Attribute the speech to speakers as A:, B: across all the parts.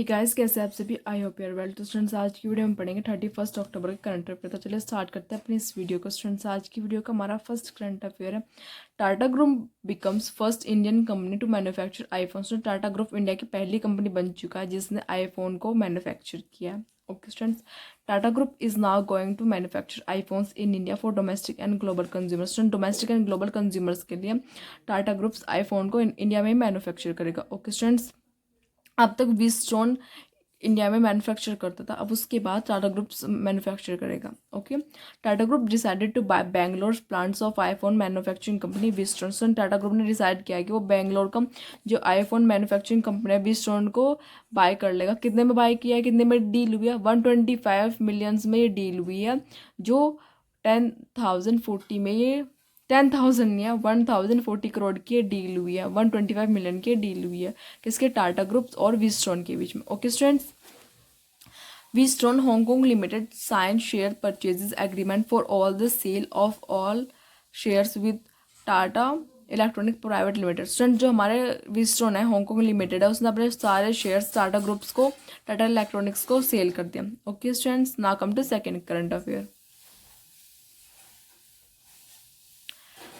A: Hey guys, कैसे आप सभी? I hope you're well. तो स्टूडेंट्स, आज की वीडियो में पढ़ेंगे 31 अक्टूबर के करंट अफेयर। तो चलिए स्टार्ट करते हैं अपनी इस वीडियो को। स्टूडेंट्स, आज की वीडियो का हमारा फर्स्ट करंट अफेयर है, Tata group becomes first Indian company to manufacture iPhone. तो टाटा ग्रुप इंडिया की पहली कंपनी बन चुका है जिसने आईफोन को मैन्युफैक्चर किया है। Okay students, Tata group is now going to manufacture iPhones in India for domestic and global consumers. Domestic and global consumers के लिए टाटा ग्रुप्स आईफोन को इंडिया में ही मैन्युफैक्चर करेगा। ओके स्टूडेंट्स, अब तक वीस्टोन इंडिया में मैन्युफैक्चर करता था, अब उसके बाद टाटा ग्रुप मैन्युफैक्चर करेगा। Okay, Tata group decided to buy Bangalore plants of iPhone manufacturing company Wistron. Tata group ने डिसाइड किया कि वो बेंगलोर का जो आईफोन मैन्युफैक्चरिंग कंपनी है वीस्टोन को बाय कर लेगा। कितने में बाय किया है, कितने में डील हुई है? 125 मिलियंस में ये डील हुई है, जो 10,040 में ये 10,000 नहीं है, 1,040 करोड़ की डील हुई है, 125 मिलियन की डील हुई है किसके? टाटा ग्रुप्स और वीस्टोन के बीच में। Okay students, Wistron Hong Kong Limited sign share purchases agreement for all the sale of all shares with Tata Electronic Private Limited. Student, जो हमारे वीस्टोन है हांगकांग लिमिटेड है, उसने अपने सारे शेयर्स टाटा ग्रुप्स को, टाटा इलेक्ट्रॉनिक्स को सेल कर दिया। Okay students, now come to second current affair.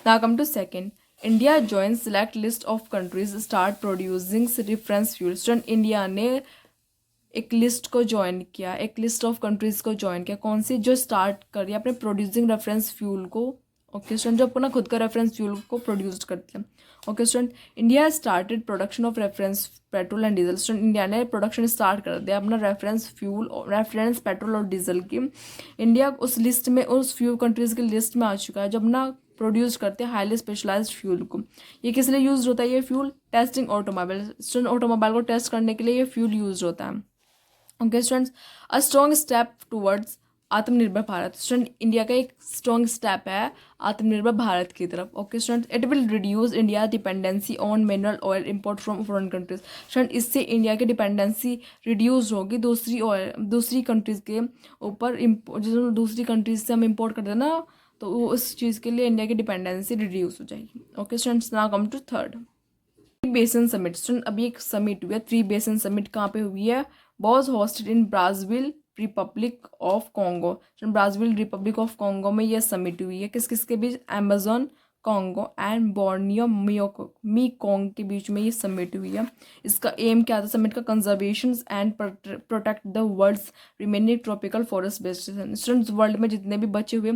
A: Now come to second. India joins select list of countries start producing reference fuel. Student, India ने एक लिस्ट को ज्वाइन किया, एक लिस्ट ऑफ कंट्रीज को join किया। कौन सी? जो स्टार्ट कर रही है अपने प्रोड्यूसिंग रेफरेंस फ्यूल को। ओके स्टूडेंट, जो अपना खुद का रेफरेंस फ्यूल को प्रोड्यूस करते हैं। Okay student, India started production of reference petrol and diesel. Student, India ने प्रोडक्शन स्टार्ट कर दिया अपना रेफरेंस फ्यूल, रेफरेंस पेट्रोल और डीजल की। इंडिया उस लिस्ट में, उस फ्यू कंट्रीज की लिस्ट में आ चुका है जो अपना प्रोड्यूस करते हैं हाईली स्पेशलाइज्ड फ्यूल को। ये किस लिए यूज होता है? ये fuel testing automobile. Student, automobile को टेस्ट करने के लिए ये फ्यूल यूज होता है। Okay students, a strong step towards आत्मनिर्भर भारत। स्टूडेंट, इंडिया का एक स्ट्रॉन्ग स्टेप है आत्मनिर्भर भारत की तरफ। Okay student, it will reduce India dependency on mineral oil import from foreign countries. Student, इससे इंडिया की डिपेंडेंसी रिड्यूस होगी दूसरी कंट्रीज के ऊपर। जो दूसरी कंट्रीज से हम इम्पोर्ट करते हैं ना, तो वो उस चीज़ के लिए इंडिया की डिपेंडेंसी रिड्यूस हो जाएगी। Okay students, now come to third. Three basin summit. Student, अभी एक समिट हुई है, थ्री बेसिन समिट कहाँ पे हुई है? Was hosted in Brazil Republic of Congo. Brazil Republic of Congo में यह समिट हुई है। किस किस के बीच? Amazon Congo and Borneo Mekong के बीच में ये समिट हुई है। इसका एम क्या था समिट का? Conservation and protect the world's remaining tropical forest basin. Students, world में जितने भी बचे हुए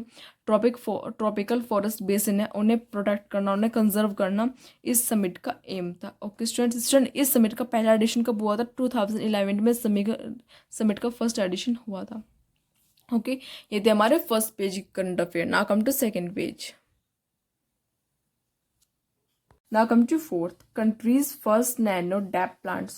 A: ट्रॉपिकल फॉरेस्ट बेसिन है, उन्हें प्रोटेक्ट करना, उन्हें कंजर्व करना इस समिट का एम था। ओके स्टूडेंट, इस समिट का पहला एडिशन कब हुआ था? 2011 में समिट का फर्स्ट एडिशन हुआ था। ओके, ये थे हमारे first page current affair. Now come to second page. Now come to fourth, countries first nano DAP plant.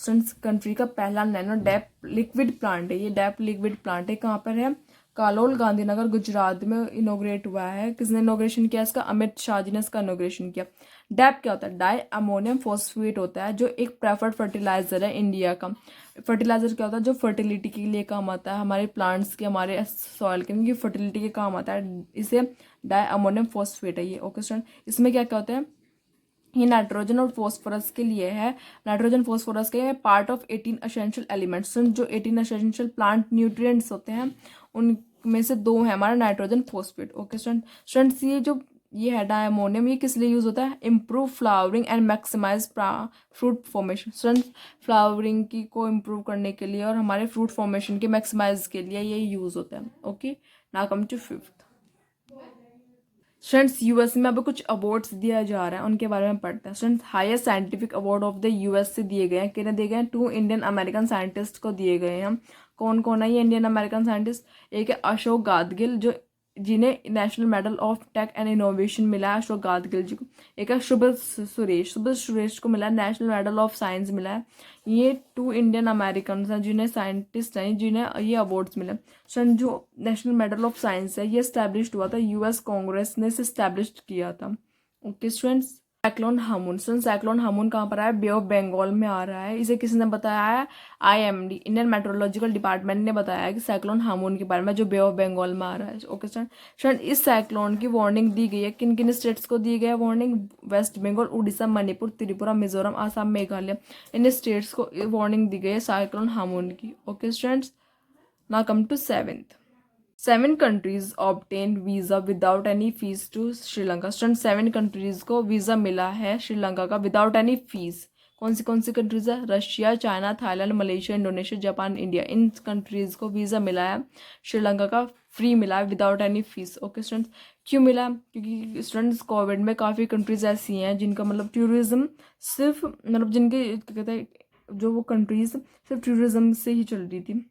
A: Country का पहला नैनो डैप लिक्विड प्लांट है, ये डैप लिक्विड प्लांट है। कहाँ पर है? कालोल, गांधीनगर, गुजरात में इनोग्रेट हुआ है। किसने इनोग्रेशन किया इसका? अमित शाह जी ने इसका इनोग्रेशन किया। डैप क्या होता है? डाई अमोनियम फॉस्फेट होता है, जो एक प्रेफर्ड फर्टिलाइजर है इंडिया का। फर्टिलाइजर क्या होता है? जो फर्टिलिटी के लिए काम आता है, हमारे प्लांट्स के, हमारे सॉइल के, इनकी फर्टिलिटी के काम आता है। इसे डाई अमोनियम फॉस्फेट है ये। ओके स्टूडेंट, इसमें क्या क्या होता है? ये नाइट्रोजन और फॉस्फोरस के लिए है। नाइट्रोजन फॉस्फोरस के पार्ट ऑफ 18 असेंशियल एलिमेंट्स। जो 18 असेंशियल प्लांट न्यूट्रिएंट्स होते हैं उनमें से दो है हमारा नाइट्रोजन फॉस्फेट। ओके स्टूडेंट्स, ये है डायमोनियम, ये किस लिए यूज होता है? Improve flowering and maximise fruit formation. Students, flowering की को इम्प्रूव करने के लिए और हमारे फ्रूट फॉर्मेशन के मैक्सिमाइज के लिए ये यूज होता है। Okay, now come to fifth. Students, US में अब कुछ अवार्ड्स दिया जा रहा है, उनके बारे में पढ़ते हैं। Students, highest scientific award of the US से दिए गए हैं। किन्हें दिए गए हैं? 2 इंडियन अमेरिकन साइंटिस्ट को दिए गए हैं। कौन कौन है ये इंडियन अमेरिकन साइंटिस्ट? एक है अशोक गादगिल, जो जिन्हें national medal of tech and innovation मिला है, अशोक गादगिल जी को। एक है सुब्रत सुरेश को मिला है, नेशनल मेडल ऑफ साइंस मिला है। ये 2 इंडियन अमेरिकन हैं जिन्हें साइंटिस्ट हैं, जिन्हें ये अवार्ड्स मिले। सन, जो नेशनल मेडल ऑफ साइंस है, ये स्टैब्लिश्ड हुआ था, यूएस कांग्रेस ने इसे स्टैब्लिश किया था। Okay students, cyclone Hamoon. Cyclone Hamoon कहाँ पर आया? बे ऑफ बंगाल में आ रहा है। इसे किसने बताया है? IMD, इंडियन मेट्रोलॉजिकल डिपार्टमेंट ने बताया है कि साइक्लोन हामुन के बारे में, जो बे ऑफ बंगाल में आ रहा है। ओके स्टूडेंट, इस साइक्लोन की वार्निंग दी गई है। किन किन स्टेट्स को दी गई है वार्निंग? वेस्ट बंगाल, उड़ीसा, मणिपुर, त्रिपुरा, मिजोरम, आसाम, मेघालय, इन स्टेट्स को वार्निंग दी गई है साइक्लोन हामुन की। Okay students, now come to 7th। 7 countries obtain visa without any fee to Sri Lanka. Student 7 countries को वीज़ा मिला है श्रीलंका का विदाउट एनी फीस। कौन सी कंट्रीज है? Russia, China, Thailand, Malaysia, Indonesia, Japan, India. इन कंट्रीज को वीज़ा मिला है श्रीलंका का, फ्री मिला है without any fees. Okay students, क्यों मिला? क्योंकि स्टूडेंट्स कोविड में काफ़ी कंट्रीज ऐसी हैं जिनका मतलब टूरिज़्म सिर्फ मतलब जिनके कहते हैं जो वो कंट्रीज सिर्फ टूरिज़्म से ही चल रही थी,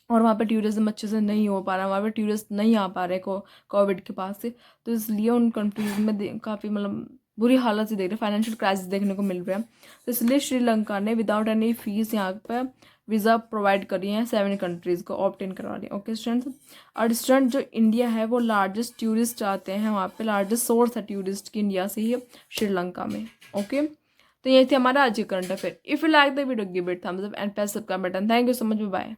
A: और वहाँ पे टूरिज़्म अच्छे से नहीं हो पा रहा, वहाँ पे टूरिस्ट नहीं आ पा रहे कोविड के पास से, तो इसलिए उन कंट्रीज़ में काफ़ी मतलब बुरी हालत से देख रहे, फाइनेंशियल क्राइसिस देखने को मिल रहा है। तो इसलिए श्रीलंका ने विदाउट एनी फीस यहाँ पे वीज़ा प्रोवाइड करी है 7 कंट्रीज़ को ऑब्टेन करवा रही है। ओके स्टूडेंट्स, और स्टूडेंट जो इंडिया है वो लार्जेस्ट टूरिस्ट आते हैं वहाँ पे, लार्जेस्ट सोर्स है टूरिस्ट की इंडिया से ही श्रीलंका में। ओके, तो ये थी हमारा आज की current affair. If you like the video give it thumbs up and press subscribe button. Thank you so much, bye.